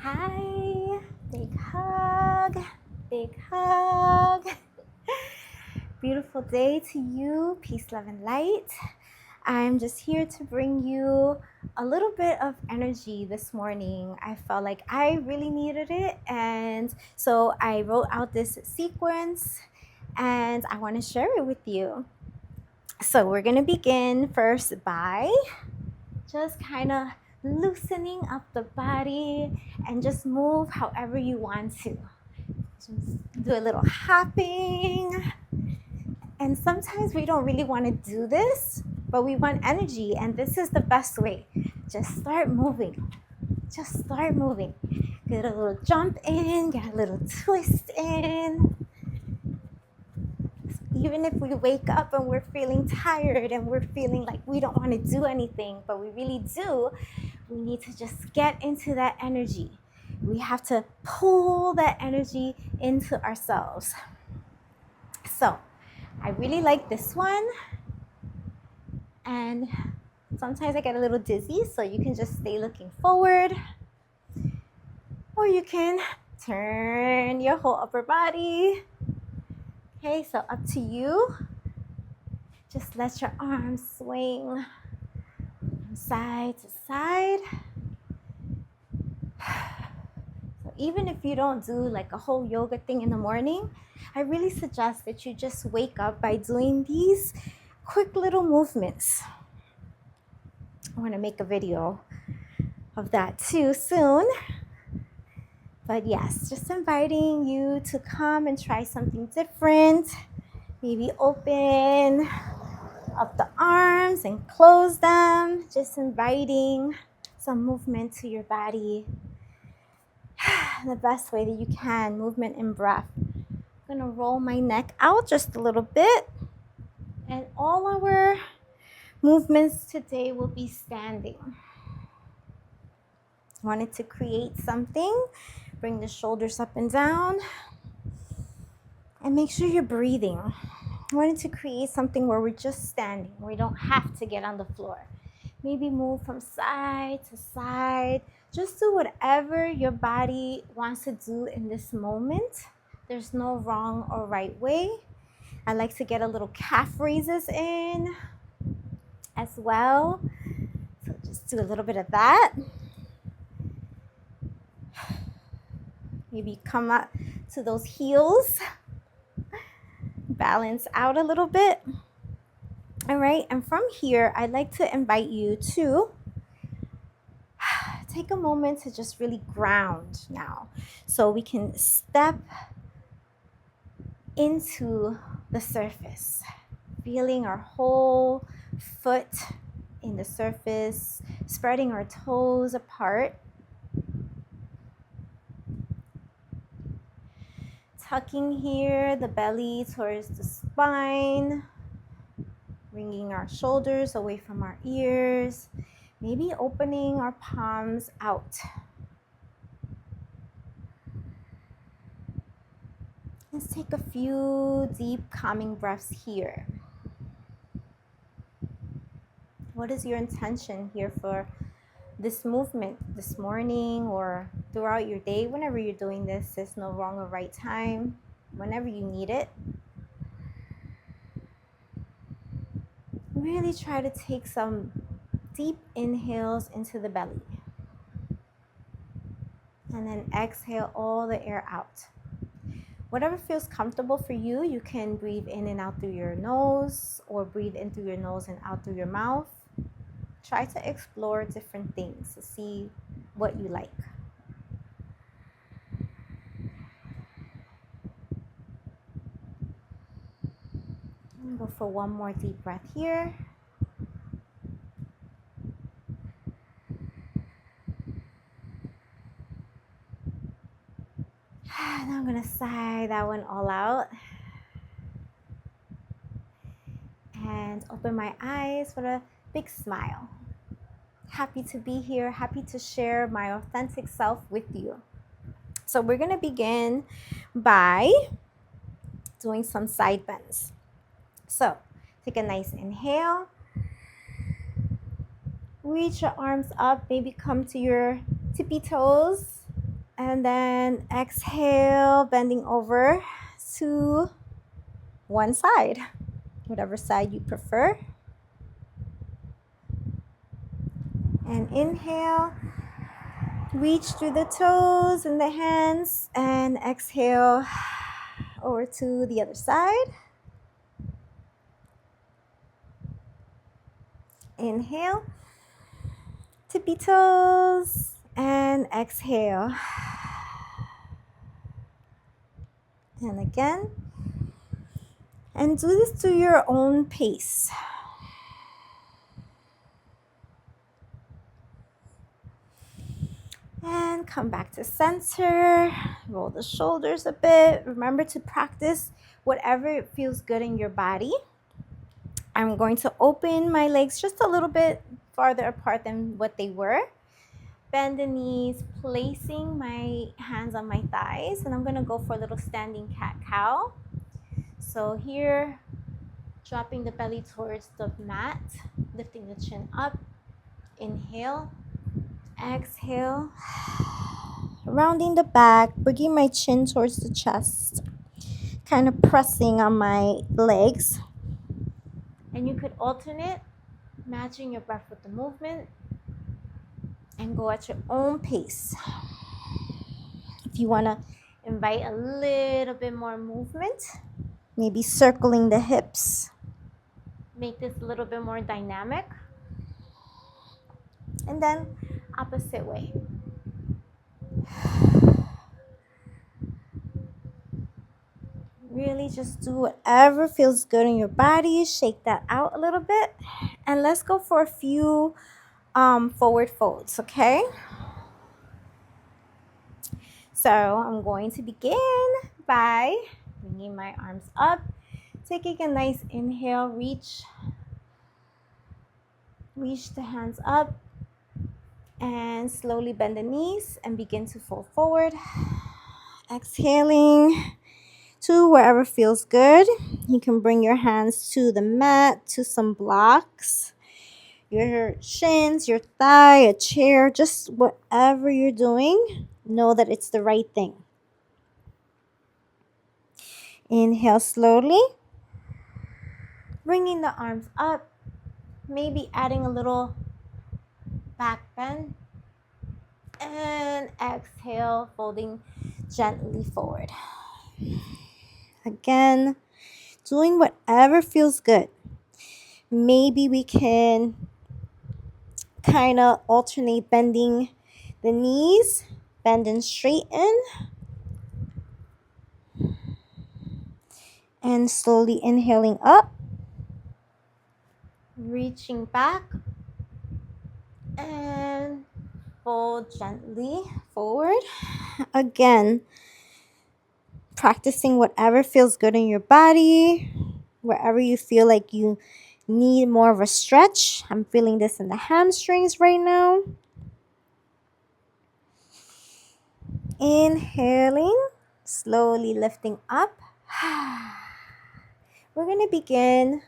Hi, big hug, big hug. Beautiful day to you, peace, love, and light. I'm just here to bring you a little bit of energy this morning. I felt like I really needed it, and so I wrote out this sequence and I want to share it with you. So, we're going to begin first by just kind of loosening up the body and just move however you want to. Just do a little hopping. And sometimes we don't really want to do this, but we want energy, and this is the best way. Just start moving. Just start moving. Get a little jump in, get a little twist in. Even if we wake up and we're feeling tired and we're feeling like we don't want to do anything, but we really do, we need to just get into that energy. We have to pull that energy into ourselves. So I really like this one. And sometimes I get a little dizzy, so you can just stay looking forward. Or you can turn your whole upper body. Okay, so up to you. Just let your arms swing from side to side. So even if you don't do like a whole yoga thing in the morning, I really suggest that you just wake up by doing these quick little movements. I want to make a video of that too soon. But yes, just inviting you to come and try something different. Maybe open up the arms and close them. Just inviting some movement to your body. The best way that you can, movement and breath. I'm going to roll my neck out just a little bit. And all our movements today will be standing. Wanted to create something. Bring the shoulders up and down. And make sure you're breathing. I wanted to create something where we're just standing. We don't have to get on the floor. Maybe move from side to side. Just do whatever your body wants to do in this moment. There's no wrong or right way. I like to get a little calf raises in as well. So just do a little bit of that. Maybe come up to those heels. Balance out a little bit. All right, and from here, I'd like to invite you to take a moment to just really ground now. So we can step into the surface, feeling our whole foot in the surface, spreading our toes apart. Tucking here, the belly towards the spine, bringing our shoulders away from our ears, maybe opening our palms out. Let's take a few deep calming breaths here. What is your intention here for this movement this morning or throughout your day? Whenever you're doing this, there's no wrong or right time. Whenever you need it. Really try to take some deep inhales into the belly. And then exhale all the air out. Whatever feels comfortable for you, you can breathe in and out through your nose or breathe in through your nose and out through your mouth. Try to explore different things to see what you like. Go for one more deep breath here. Now I'm going to sigh that one all out. And open my eyes with a big smile. Happy to be here, happy to share my authentic self with you. So we're going to begin by doing some side bends. So take a nice inhale. Reach your arms up, maybe come to your tippy toes. And then exhale, bending over to one side, whatever side you prefer. And inhale, reach through the toes and the hands, and exhale over to the other side. Inhale, tippy toes, and exhale. And again. And do this to your own pace. And come back to center. Roll the shoulders a bit. Remember to practice whatever feels good in your body. I'm going to open my legs just a little bit farther apart than what they were. Bend the knees, placing my hands on my thighs. And I'm going to go for a little standing cat-cow. So here, dropping the belly towards the mat, lifting the chin up. Inhale, exhale, rounding the back, bringing my chin towards the chest, kind of pressing on my legs. And you could alternate, matching your breath with the movement, and go at your own pace. If you want to invite a little bit more movement, maybe circling the hips, make this a little bit more dynamic. And then opposite way. Really just do whatever feels good in your body. Shake that out a little bit. And let's go for a few forward folds, okay? So I'm going to begin by bringing my arms up, taking a nice inhale, reach the hands up, and slowly bend the knees and begin to fold forward. Exhaling to wherever feels good. You can bring your hands to the mat, to some blocks, your shins, your thigh, a chair, just whatever you're doing, know that it's the right thing. Inhale slowly, bringing the arms up, maybe adding a little back bend, and exhale, folding gently forward. Again, doing whatever feels good. Maybe we can kind of alternate bending the knees, bend and straighten, and slowly inhaling up, reaching back, and fold gently forward. Again, practicing whatever feels good in your body, wherever you feel like you need more of a stretch. I'm feeling this in the hamstrings right now. Inhaling, slowly lifting up. We're going to begin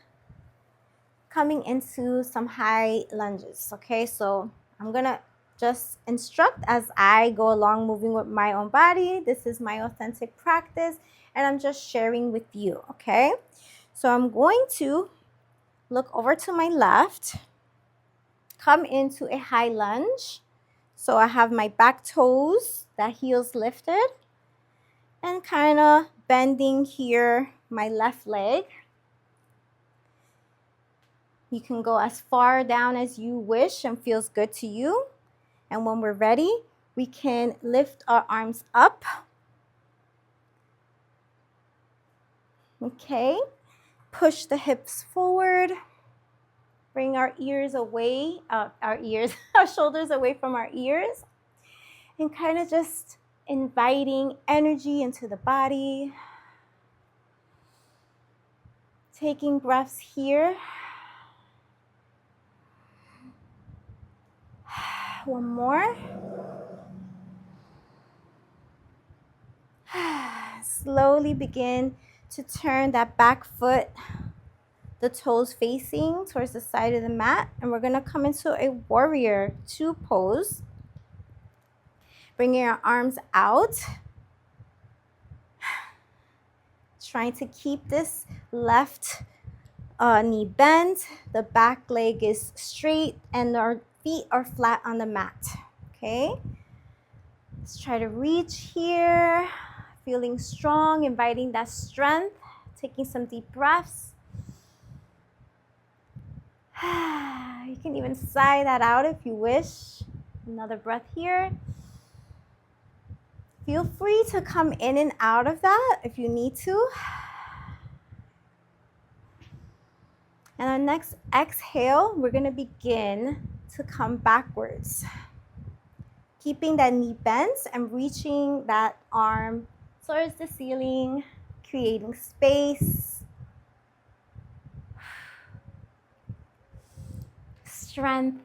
coming into some high lunges, okay? So I'm going to just instruct as I go along, moving with my own body. This is my authentic practice, and I'm just sharing with you, okay? So I'm going to look over to my left, come into a high lunge. So I have my back toes, the heels lifted, and kind of bending here my left leg. You can go as far down as you wish and feels good to you. And when we're ready, we can lift our arms up. Okay, push the hips forward. Bring our ears away, our shoulders away from our ears. And kind of just inviting energy into the body. Taking breaths here. One more. Slowly begin to turn that back foot, the toes facing towards the side of the mat. And we're going to come into a warrior two pose. Bringing our arms out. Trying to keep this left knee bent. The back leg is straight and our feet are flat on the mat. Okay. Let's try to reach here. Feeling strong, inviting that strength. Taking some deep breaths. You can even sigh that out if you wish. Another breath here. Feel free to come in and out of that if you need to. And our next exhale, we're going to begin to come backwards. Keeping that knee bent and reaching that arm towards the ceiling, creating space, strength.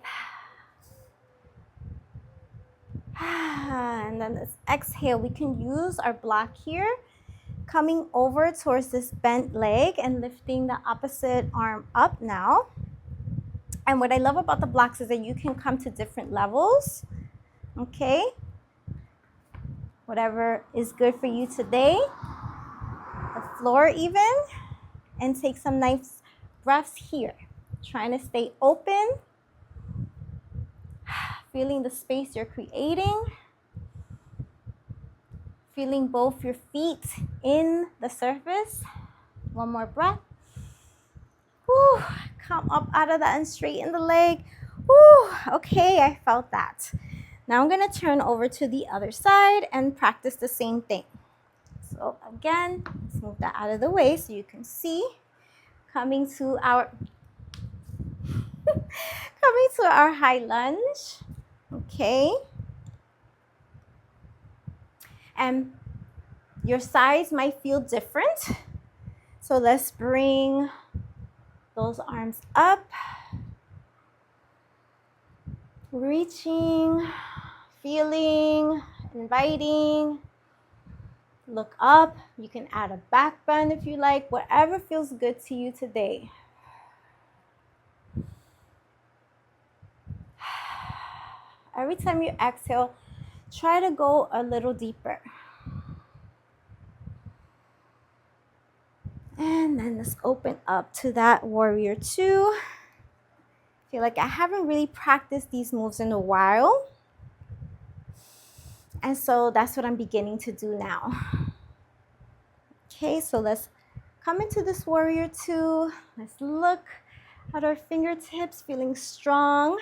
And then this exhale, we can use our block here, coming over towards this bent leg and lifting the opposite arm up now. And what I love about the blocks is that you can come to different levels, okay? Whatever is good for you today, the floor even, and take some nice breaths here. Trying to stay open, feeling the space you're creating, feeling both your feet in the surface. One more breath. Whew. Come up out of that and straighten the leg. Whew. Okay, I felt that. Now I'm going to turn over to the other side and practice the same thing. So again, let's move that out of the way so you can see. Coming to our high lunge. Okay. And your sides might feel different. So let's bring those arms up. Reaching, feeling, inviting. Look up. You can add a back bend if you like. Whatever feels good to you today. Every time you exhale, try to go a little deeper. And then let's open up to that warrior two. I feel like I haven't really practiced these moves in a while. And so that's what I'm beginning to do now. Okay, so let's come into this warrior two. Let's look at our fingertips, feeling strong.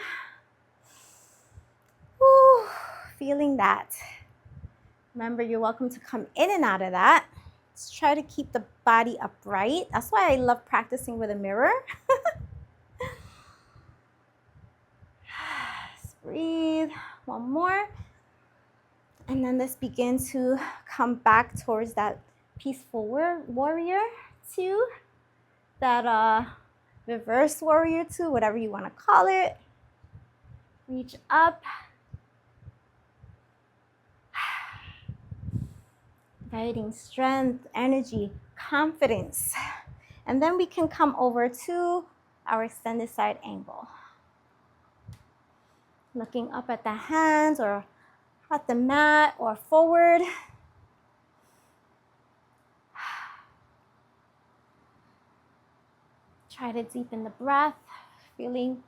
Woo, feeling that. Remember, you're welcome to come in and out of that. Let's try to keep the body upright. That's why I love practicing with a mirror. Let's breathe. One more. And then let's begin to come back towards that peaceful warrior two. That reverse warrior two, whatever you want to call it. Reach up. Inviting strength, energy, confidence. And then we can come over to our extended side angle. Looking up at the hands or at the mat or forward. Try to deepen the breath, feeling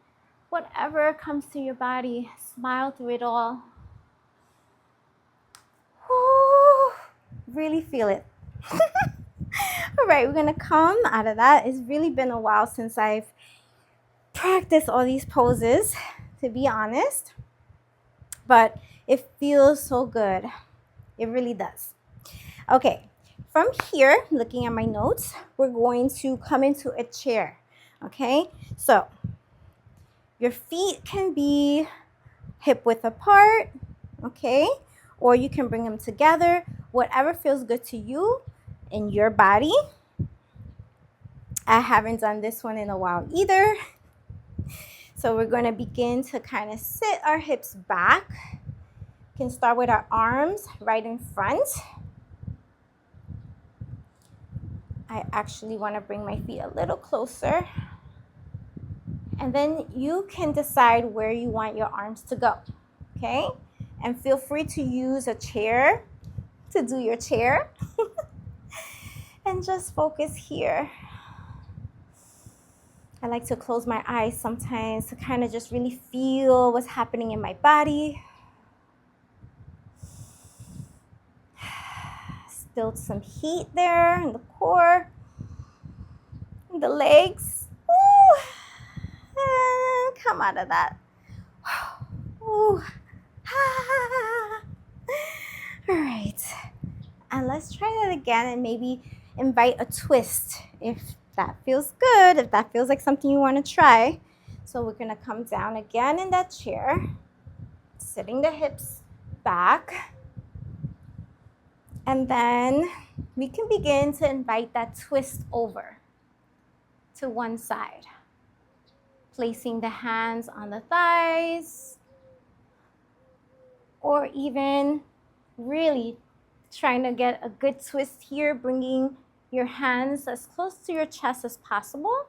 whatever comes to your body. Smile through it all. Woo, really feel it. All right, we're going to come out of that. It's really been a while since I've practiced all these poses, to be honest. But it feels so good. It really does. Okay, from here, looking at my notes, we're going to come into a chair. Okay, so your feet can be hip width apart, okay? Or you can bring them together, whatever feels good to you in your body. I haven't done this one in a while either. So we're going to begin to kind of sit our hips back. We can start with our arms right in front. I actually want to bring my feet a little closer. And then you can decide where you want your arms to go, okay? And feel free to use a chair to do your chair. And just focus here. I like to close my eyes sometimes to kind of just really feel what's happening in my body. Still some heat there in the core, in the legs. Woo! And come out of that. Ooh. All right. And let's try that again and maybe invite a twist if that feels good, if that feels like something you want to try. So we're going to come down again in that chair, sitting the hips back. And then we can begin to invite that twist over to one side. Placing the hands on the thighs, or even really trying to get a good twist here, bringing your hands as close to your chest as possible.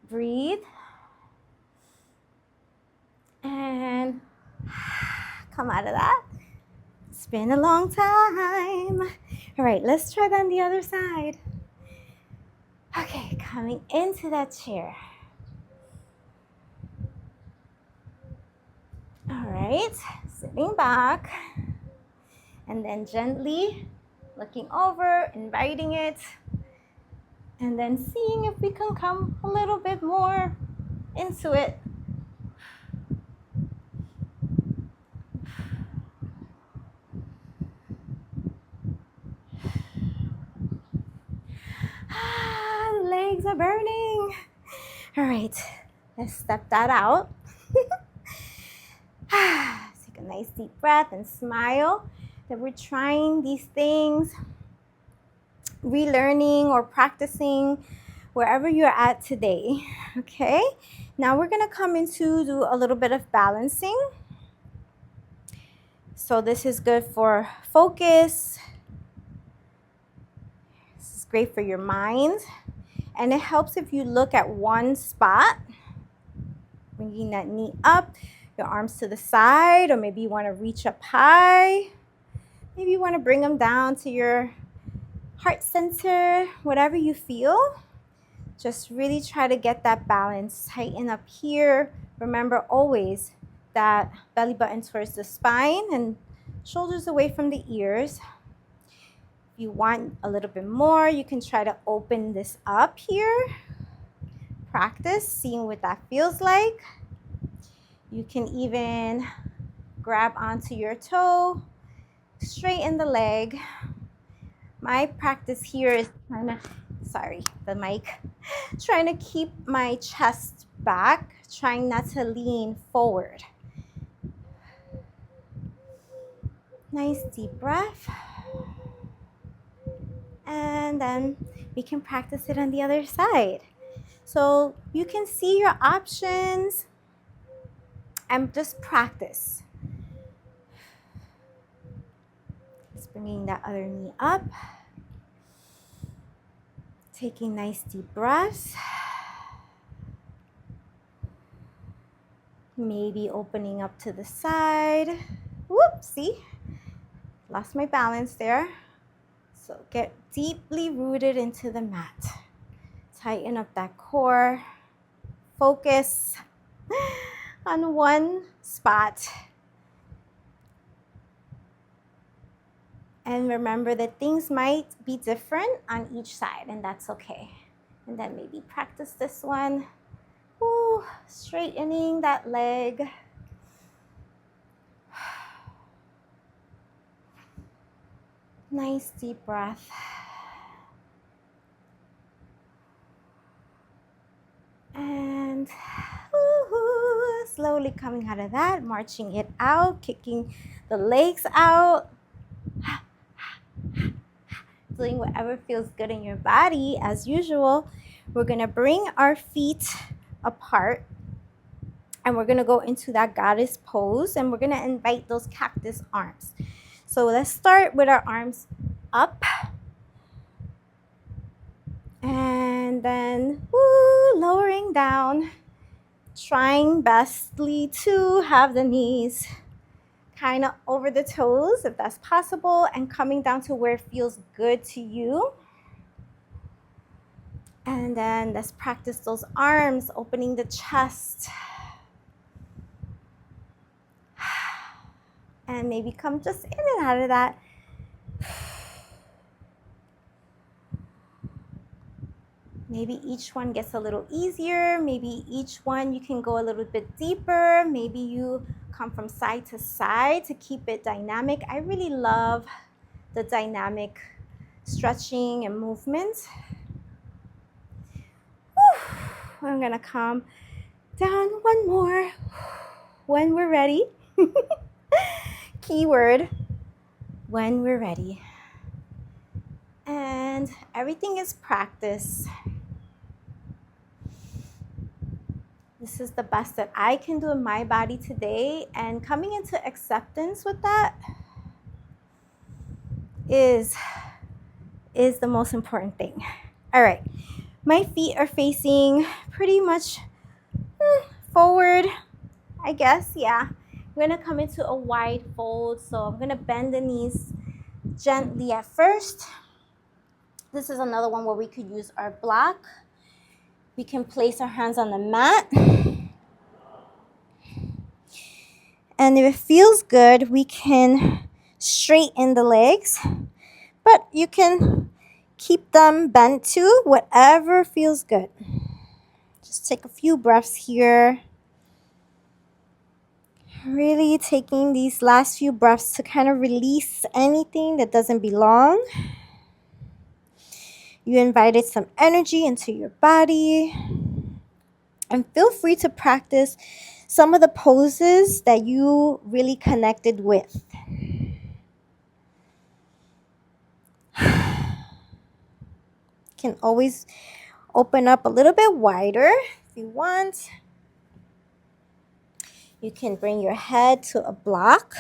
Breathe. And come out of that. It's been a long time. All right, let's try that on the other side. Okay, coming into that chair. All right, sitting back. And then gently looking over, inviting it. And then seeing if we can come a little bit more into it. The legs are burning. All right, let's step that out. Take a nice deep breath and smile that we're trying these things, relearning or practicing wherever you're at today. Okay, now we're gonna come into do a little bit of balancing. So this is good for focus. This is great for your mind. And it helps if you look at one spot, bringing that knee up, your arms to the side, or maybe you want to reach up high. Maybe you want to bring them down to your heart center, whatever you feel. Just really try to get that balance. Tighten up here. Remember always that belly button towards the spine and shoulders away from the ears. If you want a little bit more, you can try to open this up here. Practice seeing what that feels like. You can even grab onto your toe, straighten the leg. My practice here is trying to keep my chest back, trying not to lean forward. Nice deep breath. And then we can practice it on the other side. So you can see your options and just practice. Just bringing that other knee up. Taking nice deep breaths. Maybe opening up to the side. Whoopsie. Lost my balance there. So get deeply rooted into the mat. Tighten up that core. Focus on one spot. And remember that things might be different on each side, and that's okay. And then maybe practice this one. Ooh, straightening that leg. Nice deep breath. And slowly coming out of that, marching it out, kicking the legs out. Doing whatever feels good in your body. As usual, we're gonna bring our feet apart and we're gonna go into that goddess pose and we're gonna invite those cactus arms. So let's start with our arms up and then lowering down, trying bestly to have the knees kind of over the toes if that's possible, and coming down to where it feels good to you. And then let's practice those arms, opening the chest. And maybe come just in and out of that. Maybe each one gets a little easier. Maybe each one you can go a little bit deeper. Maybe you come from side to side to keep it dynamic. I really love the dynamic stretching and movement. I'm gonna come down one more when we're ready. Keyword, when we're ready. And everything is practice. This is the best that I can do in my body today, and coming into acceptance with that is the most important thing. All right, my feet are facing pretty much forward, I guess. Yeah, I'm gonna come into a wide fold, so I'm gonna bend the knees gently at first. This is another one where we could use our block. We can place our hands on the mat. And if it feels good, we can straighten the legs. But you can keep them bent too, whatever feels good. Just take a few breaths here. Really taking these last few breaths to kind of release anything that doesn't belong. You invited some energy into your body. And feel free to practice some of the poses that you really connected with. Can always open up a little bit wider if you want. You can bring your head to a block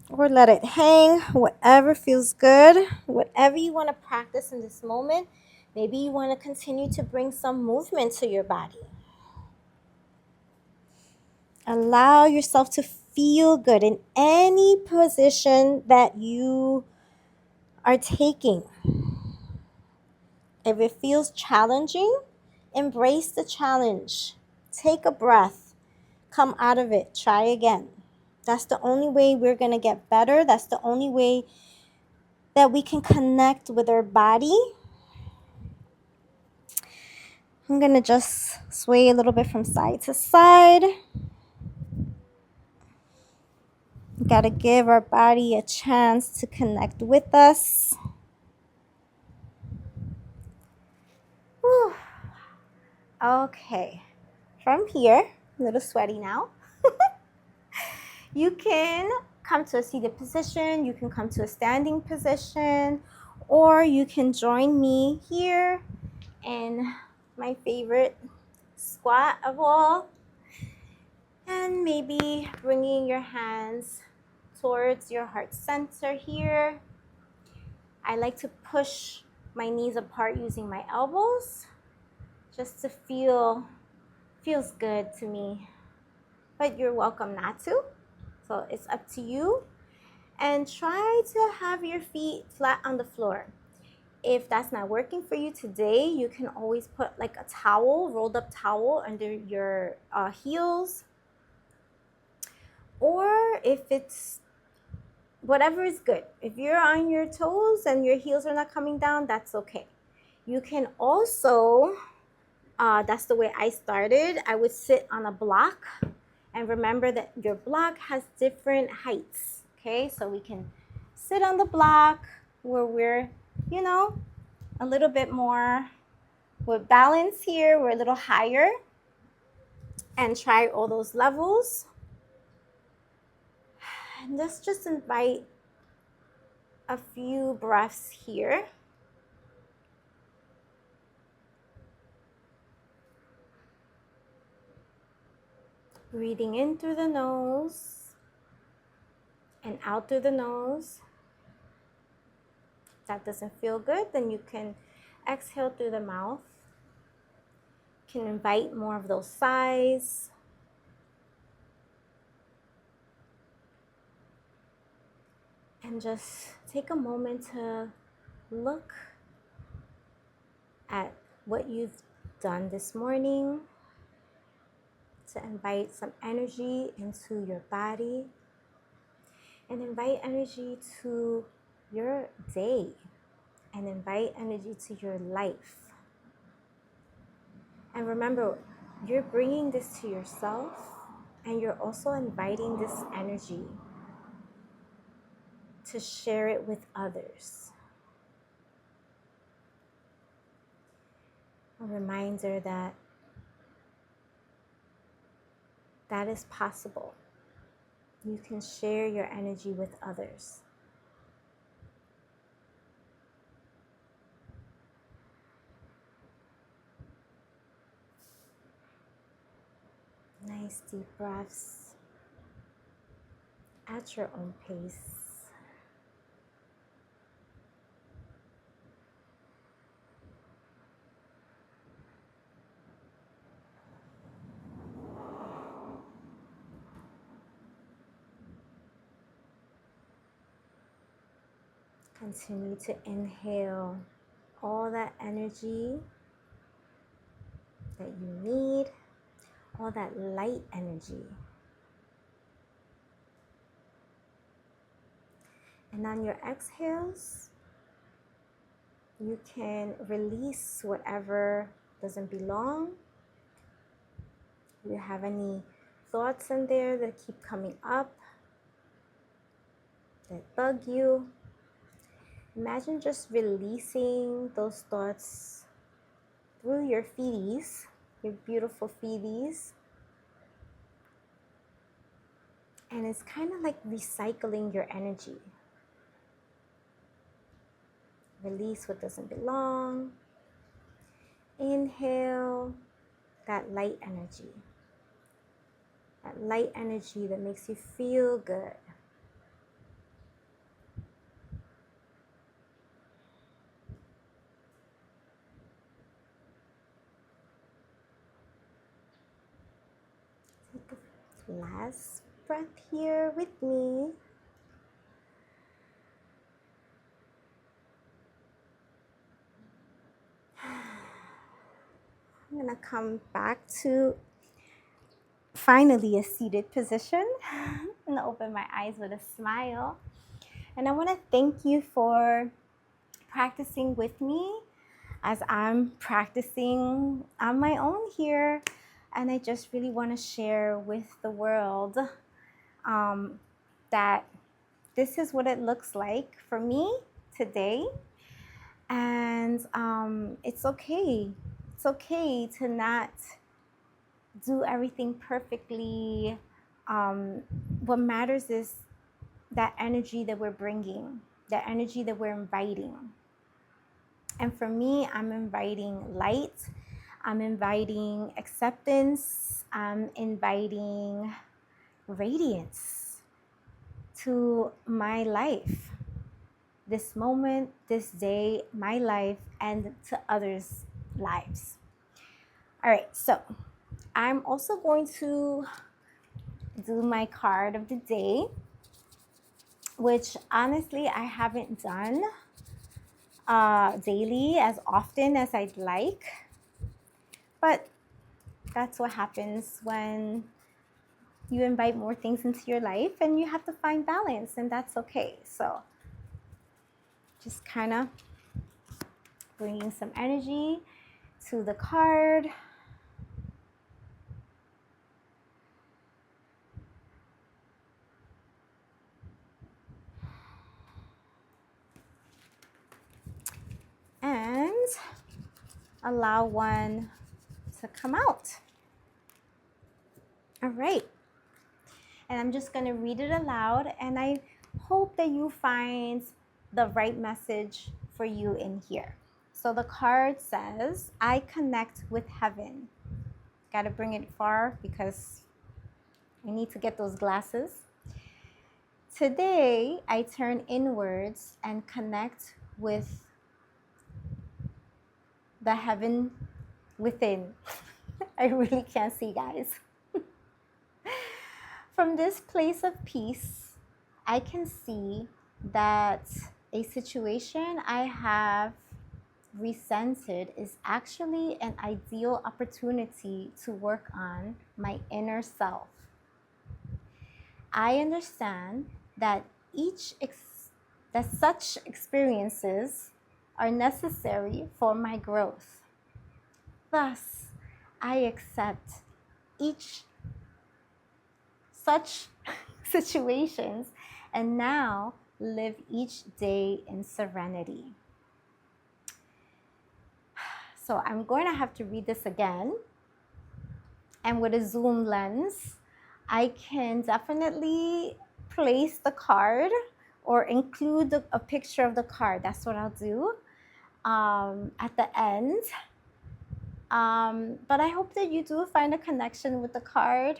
or let it hang, whatever feels good, whatever you want to practice in this moment. Maybe you want to continue to bring some movement to your body. Allow yourself to feel good in any position that you are taking. If it feels challenging, embrace the challenge. Take a breath. Come out of it. Try again. That's the only way we're going to get better. That's the only way that we can connect with our body. I'm going to just sway a little bit from side to side. Got to give our body a chance to connect with us. Whew. Okay. From here, a little sweaty now. You can come to a seated position, you can come to a standing position, or you can join me here in my favorite squat of all. And maybe bringing your hands towards your heart center here. I like to push my knees apart using my elbows just to feels good to me. But you're welcome not to. So it's up to you. And try to have your feet flat on the floor. If that's not working for you today, you can always put like a towel, rolled up towel under your heels. Or if it's whatever is good. If you're on your toes and your heels are not coming down, that's okay. You can also, that's the way I started. I would sit on a block. And remember that your block has different heights, okay? So we can sit on the block where we're, a little bit more with balance here. We're a little higher. And try all those levels. And let's just invite a few breaths here. Breathing in through the nose and out through the nose. If that doesn't feel good, then you can exhale through the mouth. You can invite more of those sighs. And just take a moment to look at what you've done this morning, to invite some energy into your body and invite energy to your day and invite energy to your life. And remember, you're bringing this to yourself and you're also inviting this energy to share it with others. A reminder that that is possible. You can share your energy with others. Nice deep breaths at your own pace. Continue to inhale all that energy that you need, all that light energy. And on your exhales, you can release whatever doesn't belong. If you have any thoughts in there that keep coming up, that bug you, imagine just releasing those thoughts through your feeties, your beautiful feeties. And it's kind of like recycling your energy. Release what doesn't belong. Inhale that light energy. That light energy that makes you feel good. Take a last breath here with me. I'm going to come back to finally a seated position. I'm going to open my eyes with a smile. And I want to thank you for practicing with me as I'm practicing on my own here. And I just really want to share with the world that this is what it looks like for me today. And it's okay. It's okay to not do everything perfectly. What matters is that energy that we're bringing, that energy that we're inviting. And for me, I'm inviting light. I'm inviting acceptance. I'm inviting radiance to my life. This moment, this day, my life, and to others' lives. All right, so I'm also going to do my card of the day, which honestly I haven't done daily as often as I'd like. But that's what happens when you invite more things into your life and you have to find balance, and that's okay. So just kind of bringing some energy to the card. And allow one to come out. All right. And I'm just going to read it aloud, and I hope that you find the right message for you in here. So the card says, I connect with heaven. Got to bring it far because I need to get those glasses. Today, I turn inwards and connect with the heaven within. I really can't see, guys. From this place of peace, I can see that a situation I have resented is actually an ideal opportunity to work on my inner self. I understand that that such experiences are necessary for my growth. Thus, I accept each such situations and now live each day in serenity. So I'm going to have to read this again. And with a zoom lens, I can definitely place the card or include a picture of the card. That's what I'll do at the end. But I hope that you do find a connection with the card.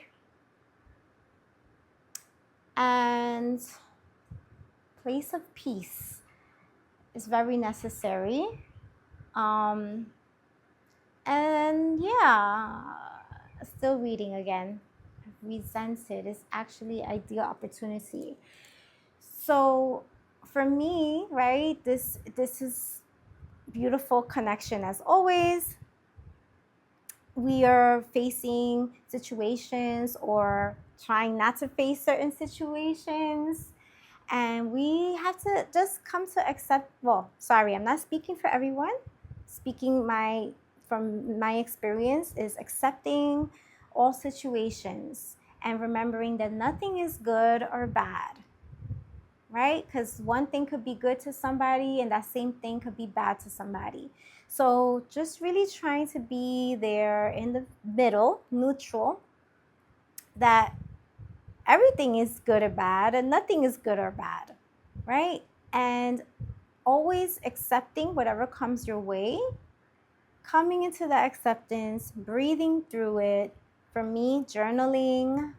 And place of peace is very necessary. And yeah, still reading again. Resented is actually ideal opportunity. So for me, right, this is beautiful connection as always. We are facing situations or trying not to face certain situations, and we have to just come to accept, well, sorry, I'm not speaking for everyone. Speaking from my experience is accepting all situations and remembering that nothing is good or bad, right? Because one thing could be good to somebody and that same thing could be bad to somebody. So just really trying to be there in the middle, neutral, that everything is good or bad and nothing is good or bad, right? And always accepting whatever comes your way, coming into the acceptance, breathing through it. For me, journaling,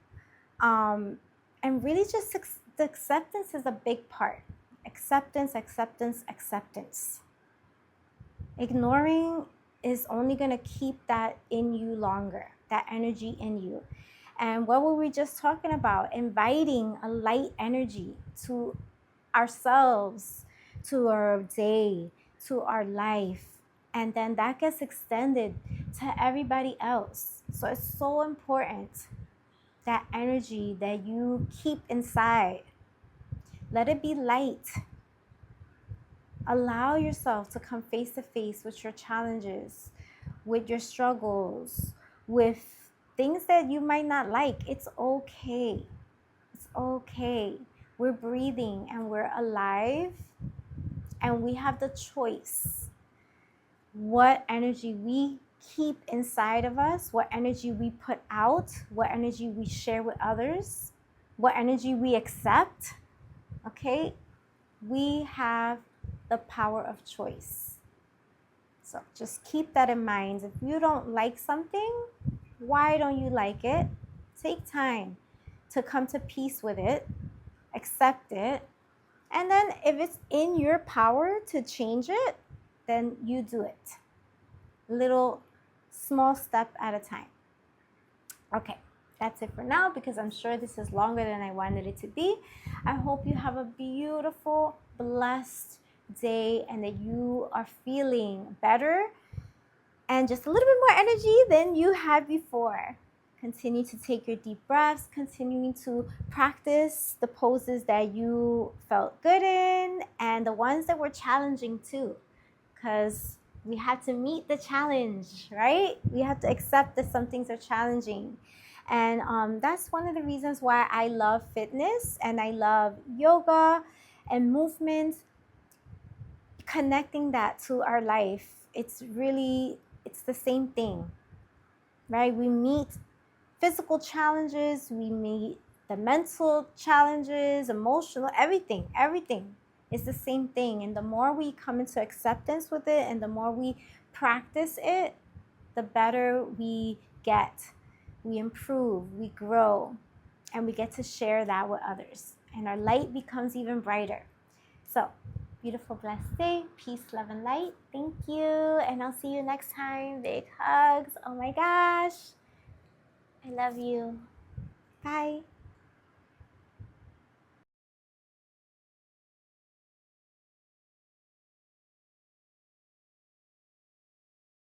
and really just the acceptance is a big part. Acceptance, acceptance, acceptance. Ignoring is only going to keep that in you longer, that energy in you. And what were we just talking about? Inviting a light energy to ourselves, to our day, to our life. And then that gets extended to everybody else. So it's so important, that energy that you keep inside. Let it be light. Allow yourself to come face to face with your challenges, with your struggles, with things that you might not like. It's okay. It's okay. We're breathing and we're alive, and we have the choice what energy we keep inside of us, what energy we put out, what energy we share with others, what energy we accept. Okay? We have the power of choice. So just keep that in mind. If you don't like something, why don't you like it? Take time to come to peace with it, accept it, and then if it's in your power to change it, then you do it. Little small step at a time. Okay, that's it for now because I'm sure this is longer than I wanted it to be. I hope you have a beautiful, blessed day and that you are feeling better and just a little bit more energy than you had before. Continue to take your deep breaths, continuing to practice the poses that you felt good in and the ones that were challenging too, because we have to meet the challenge, right? We have to accept that some things are challenging. And that's one of the reasons why I love fitness and I love yoga and movement, connecting that to our life. It's the same thing, right? We meet physical challenges, we meet the mental challenges, emotional, everything is the same thing. And the more we come into acceptance with it and the more we practice it, the better we get. We improve, we grow, and we get to share that with others. And our light becomes even brighter. So, beautiful, blessed day. Peace, love, and light. Thank you. And I'll see you next time. Big hugs. Oh my gosh. I love you. Bye.